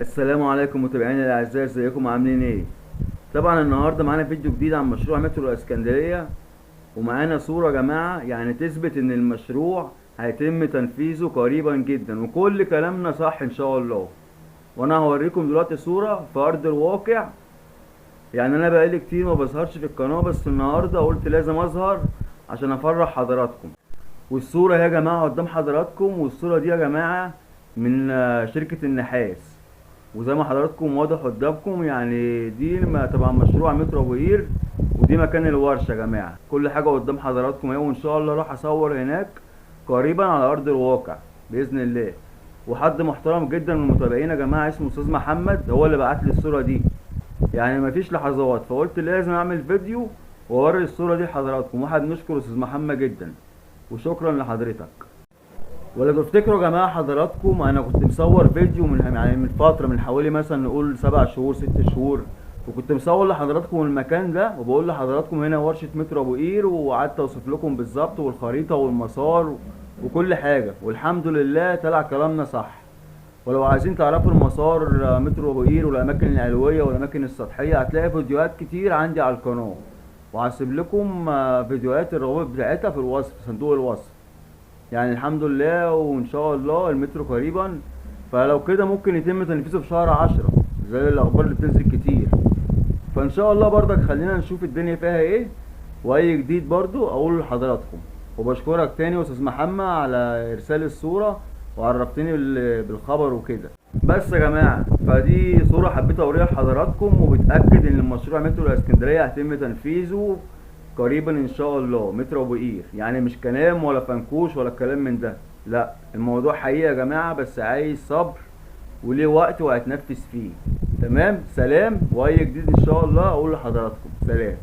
السلام عليكم متابعينا الاعزاء، ازيكم عاملين ايه؟ طبعا النهارده معانا فيديو جديد عن مشروع مترو الاسكندريه، ومعانا صوره يا جماعه يعني تثبت ان المشروع هيتم تنفيذه قريبا جدا، وكل كلامنا صح ان شاء الله. وانا هوريكم دلوقتي صوره في ارض الواقع. يعني انا بقالي كتير ما بظهرش في القناه، بس النهارده قلت لازم اظهر عشان افرح حضراتكم. والصوره يا جماعه قدام حضراتكم، والصوره دي يا جماعه من شركه النحاس. وزي ما حضراتكم واضح قدامكم، يعني دي طبعا مشروع مترو ابو قير، ودي مكان الورشه يا جماعه. كل حاجه قدام حضراتكم اهي، وان شاء الله راح اصور هناك قريبا على ارض الواقع باذن الله. وحد محترم جدا من المتابعين يا جماعه اسمه استاذ محمد هو اللي بعت لي الصوره دي. يعني مفيش لحظات، فقلت لازم اعمل فيديو واوري الصوره دي لحضراتكم. واحد نشكر استاذ محمد جدا، وشكرا لحضرتك. ولا تفتكروا يا جماعه حضراتكم، انا كنت مصور فيديو من فتره، من حوالي مثلا نقول 7 شهور 6 شهور، وكنت مصور لحضراتكم المكان ده، وبقول لحضراتكم هنا ورشه مترو ابو قير، وقعدت اوصف لكم بالظبط والخريطه والمسار وكل حاجه، والحمد لله طلع كلامنا صح. ولو عايزين تعرفوا المسار مترو ابو قير والاماكن العلويه والاماكن السطحيه، هتلاقي فيديوهات كتير عندي على القناه، وهسيب لكم فيديوهات الروابط بتاعتها في الوصف، في صندوق الوصف. يعني الحمد لله، وان شاء الله المترو قريبا. فلو كده ممكن يتم تنفيذه في شهر 10، زي الاخبار اللي بتنزل كتير. فان شاء الله برضك خلينا نشوف الدنيا فيها ايه، واي جديد برضو اقول لحضراتكم. وبشكرك تاني يا استاذ محمد على ارسال الصورة، وعرفتني بالخبر وكده. بس يا جماعة، فدي صورة حبيت اوريها لحضراتكم، وبتأكد ان المشروع مترو الاسكندرية هيتم تنفيذه قريبا ان شاء الله. مترو ابو قير يعني مش كلام ولا فنكوش ولا الكلام من ده، لا، الموضوع حقيقي يا جماعة، بس عايز صبر وليه وقت وهيتنفذ فيه. تمام، سلام، واي جديد ان شاء الله اقول لحضراتكم سلام.